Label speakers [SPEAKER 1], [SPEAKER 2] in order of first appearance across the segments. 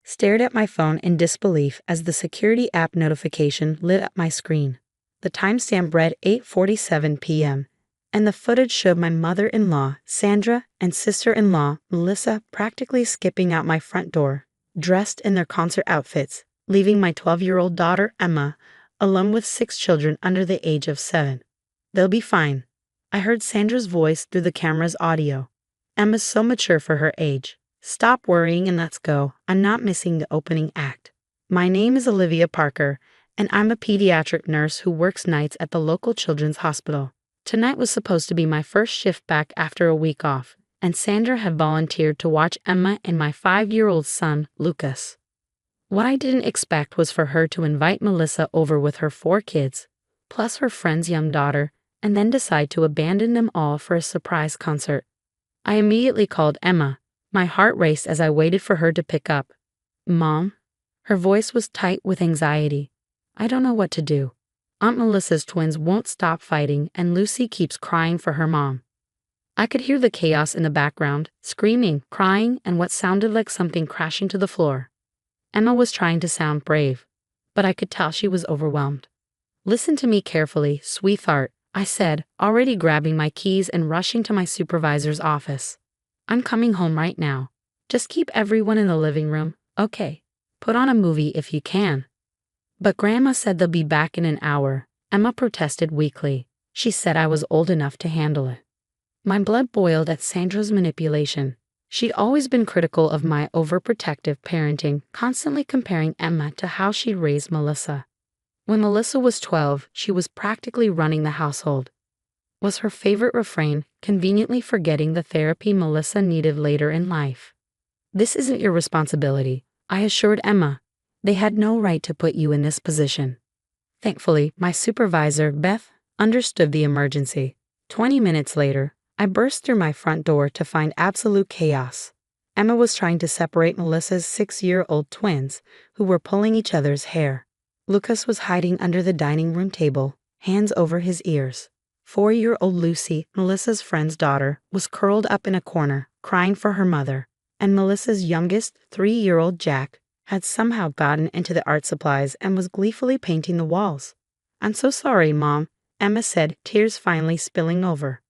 [SPEAKER 1] stared at my phone in disbelief as the security app notification lit up my screen. The timestamp read 8:47 p.m., and the footage showed my mother-in-law, Sandra, and sister-in-law, Melissa, practically skipping out my front door, dressed in their concert outfits, leaving my 12-year-old daughter, Emma, alone with 6 children under the age of 7. "They'll be fine," I heard Sandra's voice through the camera's audio. "Emma's so mature for her age. Stop worrying and let's go. I'm not missing the opening act. My name is Olivia Parker, and I'm a pediatric nurse who works nights at the local children's hospital. Tonight was supposed to be my first shift back after a week off, and Sandra had volunteered to watch Emma and my 5-year-old son, Lucas. What I didn't expect was for her to invite Melissa over with her 4 kids, plus her friend's young daughter, and then decide to abandon them all for a surprise concert. I immediately called Emma. My heart raced as I waited for her to pick up. "Mom?" Her voice was tight with anxiety. "I don't know what to do. Aunt Melissa's twins won't stop fighting, and Lucy keeps crying for her mom." I could hear the chaos in the background, screaming, crying, and what sounded like something crashing to the floor. Emma was trying to sound brave, but I could tell she was overwhelmed. "Listen to me carefully, sweetheart," I said, already grabbing my keys and rushing to my supervisor's office. "I'm coming home right now. Just keep everyone in the living room, okay? Put on a movie if you can." "But Grandma said they'll be back in an hour," Emma protested weakly. She said I was old enough to handle it. My blood boiled at Sandra's manipulation. She'd always been critical of my overprotective parenting, constantly comparing Emma to how she'd raised Melissa. When Melissa was 12, she was practically running the household. Was her favorite refrain, conveniently forgetting the therapy Melissa needed later in life. "This isn't your responsibility," I assured Emma. "They had no right to put you in this position." Thankfully, my supervisor, Beth, understood the emergency. 20 minutes later, I burst through my front door to find absolute chaos. Emma was trying to separate Melissa's 6-year-old twins, who were pulling each other's hair. Lucas was hiding under the dining room table, hands over his ears. 4-year-old Lucy, Melissa's friend's daughter, was curled up in a corner, crying for her mother, and Melissa's youngest, 3-year-old Jack, had somehow gotten into the art supplies and was gleefully painting the walls. "I'm so sorry, Mom," Emma said, tears finally spilling over.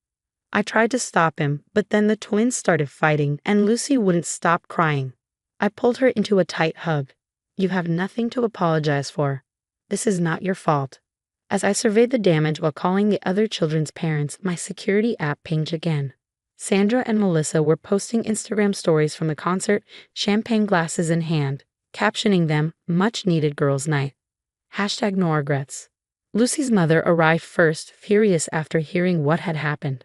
[SPEAKER 1] I tried to stop him, but then the twins started fighting and Lucy wouldn't stop crying. I pulled her into a tight hug. "You have nothing to apologize for. This is not your fault." As I surveyed the damage while calling the other children's parents, my security app pinged again. Sandra and Melissa were posting Instagram stories from the concert, champagne glasses in hand, captioning them, "Much needed girls' night." #no regrets. Lucy's mother arrived first, furious after hearing what had happened.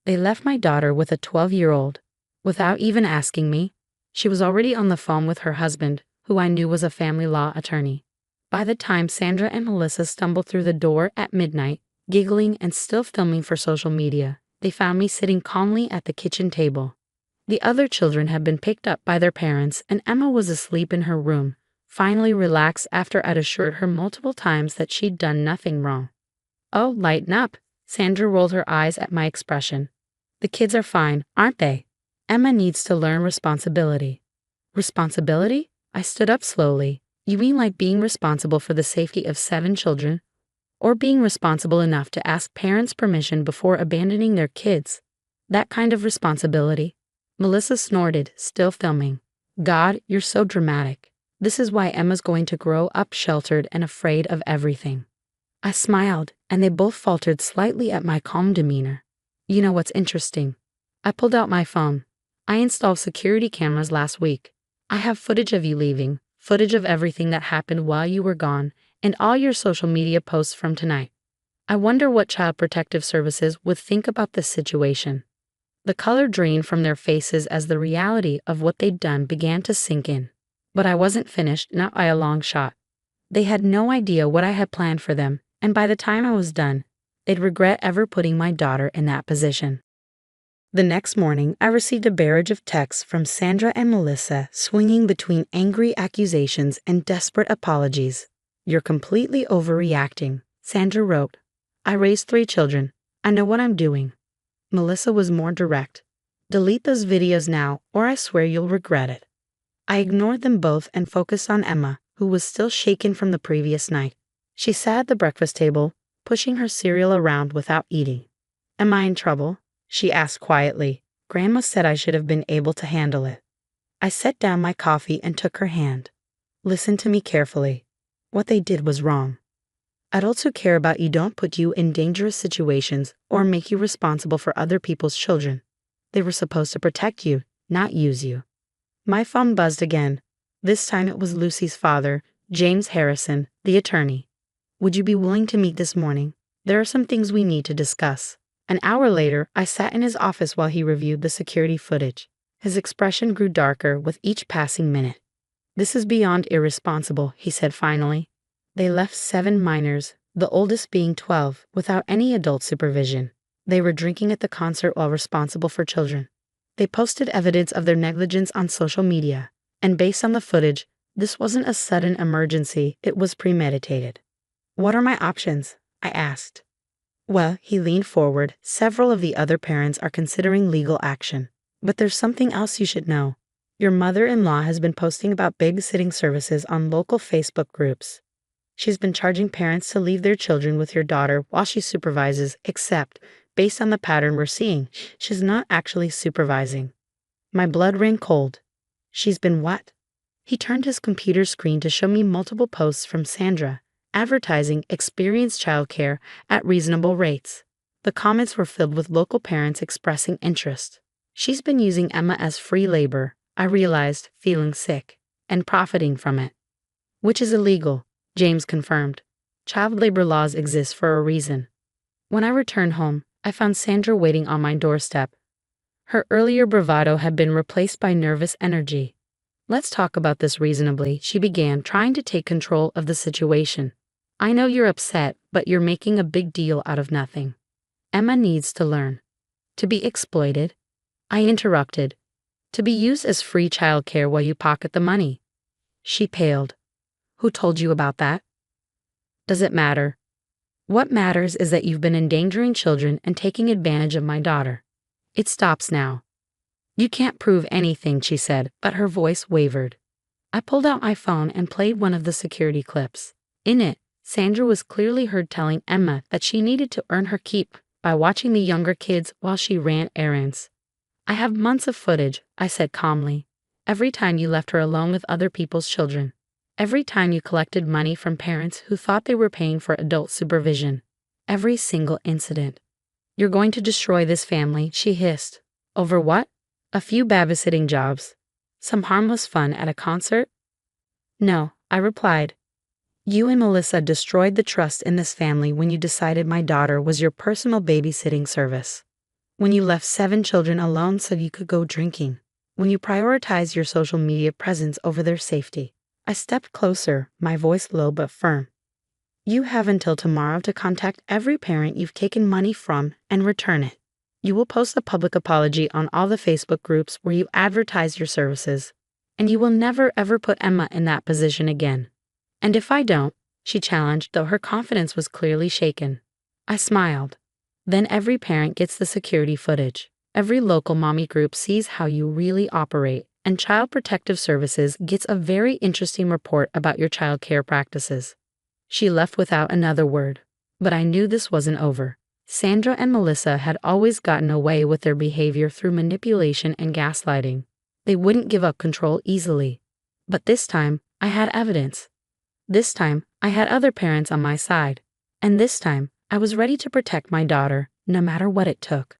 [SPEAKER 1] "They left my daughter with a 12-year-old. Without even asking me." She was already on the phone with her husband, who I knew was a family law attorney. By the time Sandra and Melissa stumbled through the door at midnight, giggling and still filming for social media, they found me sitting calmly at the kitchen table. The other children had been picked up by their parents, and Emma was asleep in her room, finally relaxed after I'd assured her multiple times that she'd done nothing wrong. "Oh, lighten up." Sandra rolled her eyes at my expression. "The kids are fine, aren't they? Emma needs to learn responsibility." "Responsibility?" I stood up slowly. "You mean like being responsible for the safety of 7 children? Or being responsible enough to ask parents' permission before abandoning their kids? That kind of responsibility?" Melissa snorted, still filming. "God, you're so dramatic. This is why Emma's going to grow up sheltered and afraid of everything." I smiled, and they both faltered slightly at my calm demeanor. "You know what's interesting?" I pulled out my phone. "I installed security cameras last week. I have footage of you leaving, footage of everything that happened while you were gone, and all your social media posts from tonight. I wonder what Child Protective Services would think about this situation." The color drained from their faces as the reality of what they'd done began to sink in. But I wasn't finished, not by a long shot. They had no idea what I had planned for them, and by the time I was done, they'd regret ever putting my daughter in that position. The next morning, I received a barrage of texts from Sandra and Melissa, swinging between angry accusations and desperate apologies. "You're completely overreacting," Sandra wrote. "I raised 3 children. I know what I'm doing." Melissa was more direct. "Delete those videos now, or I swear you'll regret it." I ignored them both and focused on Emma, who was still shaken from the previous night. She sat at the breakfast table, pushing her cereal around without eating. "Am I in trouble?" she asked quietly. "Grandma said I should have been able to handle it." I set down my coffee and took her hand. "Listen to me carefully. What they did was wrong. Adults who care about you don't put you in dangerous situations or make you responsible for other people's children. They were supposed to protect you, not use you." My phone buzzed again. This time it was Lucy's father, James Harrison, the attorney. "Would you be willing to meet this morning? There are some things we need to discuss." An hour later, I sat in his office while he reviewed the security footage. His expression grew darker with each passing minute. "This is beyond irresponsible," he said finally. "They left 7 minors, the oldest being 12, without any adult supervision. They were drinking at the concert while responsible for children. They posted evidence of their negligence on social media, and based on the footage, this wasn't a sudden emergency, it was premeditated." "What are my options?" I asked. "Well," he leaned forward, "several of the other parents are considering legal action. But there's something else you should know. Your mother-in-law has been posting about babysitting services on local Facebook groups. She's been charging parents to leave their children with your daughter while she supervises, except, based on the pattern we're seeing, she's not actually supervising." My blood ran cold. "She's been what?" He turned his computer screen to show me multiple posts from Sandra, advertising experienced childcare at reasonable rates. The comments were filled with local parents expressing interest. "She's been using Emma as free labor," I realized, feeling sick, "and profiting from it." "Which is illegal," James confirmed. "Child labor laws exist for a reason." When I returned home, I found Sandra waiting on my doorstep. Her earlier bravado had been replaced by nervous energy. "Let's talk about this reasonably," she began, trying to take control of the situation. "I know you're upset, but you're making a big deal out of nothing. Emma needs to learn. To be exploited?" I interrupted. "To be used as free childcare while you pocket the money." She paled. "Who told you about that?" "Does it matter? What matters is that you've been endangering children and taking advantage of my daughter. It stops now." "You can't prove anything," she said, but her voice wavered. I pulled out my phone and played one of the security clips. In it, Sandra was clearly heard telling Emma that she needed to earn her keep by watching the younger kids while she ran errands. "I have months of footage," I said calmly. "Every time you left her alone with other people's children. Every time you collected money from parents who thought they were paying for adult supervision. Every single incident." "You're going to destroy this family," she hissed. "Over what? A few babysitting jobs? Some harmless fun at a concert?" "No," I replied. "You and Melissa destroyed the trust in this family when you decided my daughter was your personal babysitting service. When you left 7 children alone so you could go drinking. When you prioritized your social media presence over their safety." I stepped closer, my voice low but firm. "You have until tomorrow to contact every parent you've taken money from and return it. You will post a public apology on all the Facebook groups where you advertise your services. And you will never ever put Emma in that position again." "And if I don't?" she challenged, though her confidence was clearly shaken. I smiled. "Then every parent gets the security footage. Every local mommy group sees how you really operate, and Child Protective Services gets a very interesting report about your child care practices." She left without another word. But I knew this wasn't over. Sandra and Melissa had always gotten away with their behavior through manipulation and gaslighting. They wouldn't give up control easily. But this time, I had evidence. This time, I had other parents on my side. And this time, I was ready to protect my daughter, no matter what it took.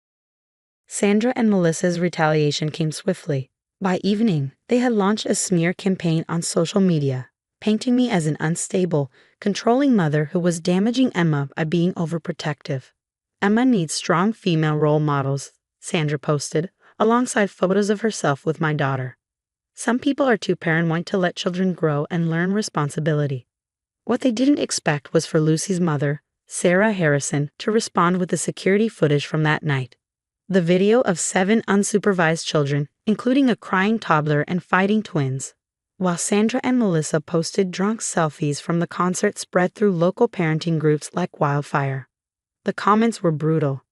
[SPEAKER 1] Sandra and Melissa's retaliation came swiftly. By evening, they had launched a smear campaign on social media, painting me as an unstable, controlling mother who was damaging Emma by being overprotective. "Emma needs strong female role models," Sandra posted, alongside photos of herself with my daughter. "Some people are too paranoid to let children grow and learn responsibility." What they didn't expect was for Lucy's mother, Sarah Harrison, to respond with the security footage from that night. The video of 7 unsupervised children, including a crying toddler and fighting twins. While Sandra and Melissa posted drunk selfies from the concert spread through local parenting groups like wildfire. The comments were brutal.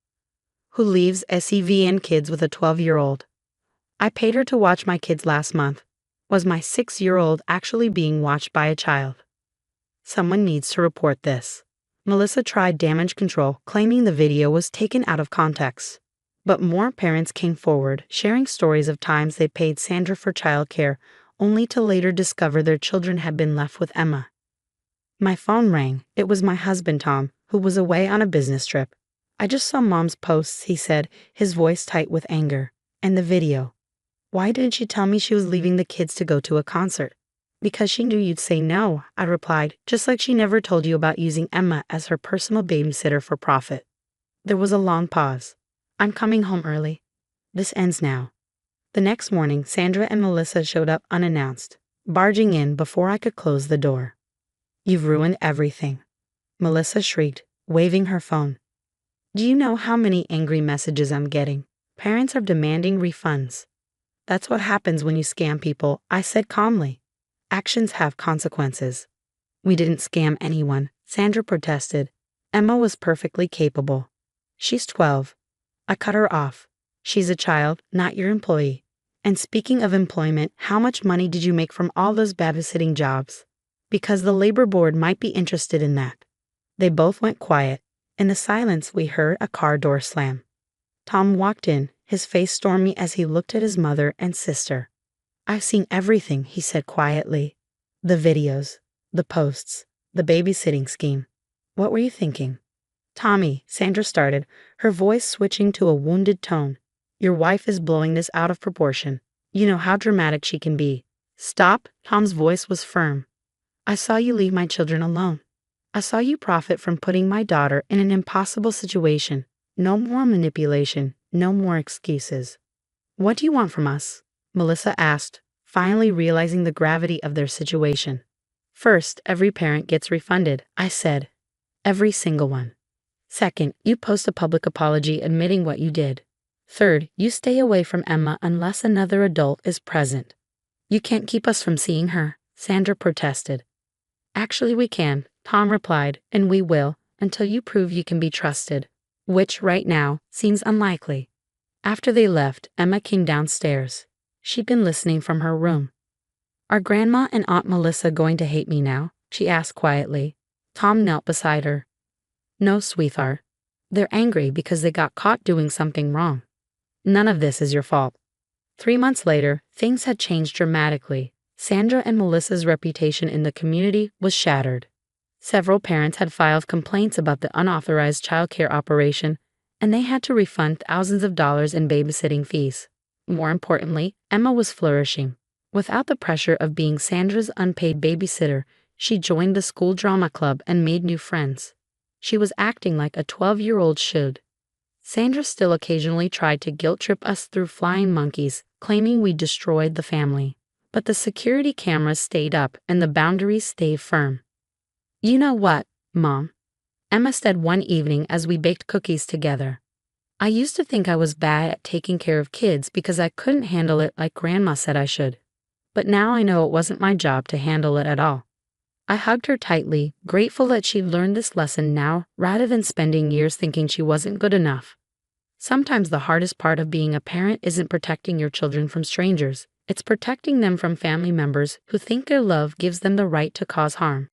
[SPEAKER 1] "Who leaves SEVN kids with a 12-year-old? I paid her to watch my kids last month. Was my 6-year-old actually being watched by a child? Someone needs to report this. Melissa tried damage control, claiming the video was taken out of context. But more parents came forward, sharing stories of times they paid Sandra for childcare, only to later discover their children had been left with Emma. My phone rang. It was my husband, Tom, who was away on a business trip. I just saw Mom's posts, he said, his voice tight with anger. And the video. Why didn't she tell me she was leaving the kids to go to a concert? Because she knew you'd say no, I replied, just like she never told you about using Emma as her personal babysitter for profit. There was a long pause. I'm coming home early. This ends now. The next morning, Sandra and Melissa showed up unannounced, barging in before I could close the door. You've ruined everything, Melissa shrieked, waving her phone. Do you know how many angry messages I'm getting? Parents are demanding refunds. That's what happens when you scam people, I said calmly. Actions have consequences. We didn't scam anyone, Sandra protested. Emma was perfectly capable. She's 12. I cut her off. She's a child, not your employee. And speaking of employment, how much money did you make from all those babysitting jobs? Because the labor board might be interested in that. They both went quiet. In the silence, we heard a car door slam. Tom walked in, his face stormy as he looked at his mother and sister. I've seen everything, he said quietly. The videos, the posts, the babysitting scheme. What were you thinking? Tommy, Sandra started, her voice switching to a wounded tone. Your wife is blowing this out of proportion. You know how dramatic she can be. Stop, Tom's voice was firm. I saw you leave my children alone. I saw you profit from putting my daughter in an impossible situation. No more manipulation, no more excuses. What do you want from us? Melissa asked, finally realizing the gravity of their situation. First, every parent gets refunded, I said. Every single one. Second, you post a public apology admitting what you did. Third, you stay away from Emma unless another adult is present. You can't keep us from seeing her, Sandra protested. Actually, we can, Tom replied, and we will, until you prove you can be trusted, which, right now, seems unlikely. After they left, Emma came downstairs. She'd been listening from her room. Are Grandma and Aunt Melissa going to hate me now? She asked quietly. Tom knelt beside her. No, sweetheart. They're angry because they got caught doing something wrong. None of this is your fault. 3 months later, things had changed dramatically. Sandra and Melissa's reputation in the community was shattered. Several parents had filed complaints about the unauthorized childcare operation, and they had to refund thousands of dollars in babysitting fees. More importantly, Emma was flourishing. Without the pressure of being Sandra's unpaid babysitter, she joined the school drama club and made new friends. She was acting like a 12-year-old should. Sandra still occasionally tried to guilt-trip us through flying monkeys, claiming we destroyed the family. But the security cameras stayed up and the boundaries stayed firm. You know what, Mom? Emma said one evening as we baked cookies together. I used to think I was bad at taking care of kids because I couldn't handle it like Grandma said I should. But now I know it wasn't my job to handle it at all. I hugged her tightly, grateful that she'd learned this lesson now rather than spending years thinking she wasn't good enough. Sometimes the hardest part of being a parent isn't protecting your children from strangers. It's protecting them from family members who think their love gives them the right to cause harm.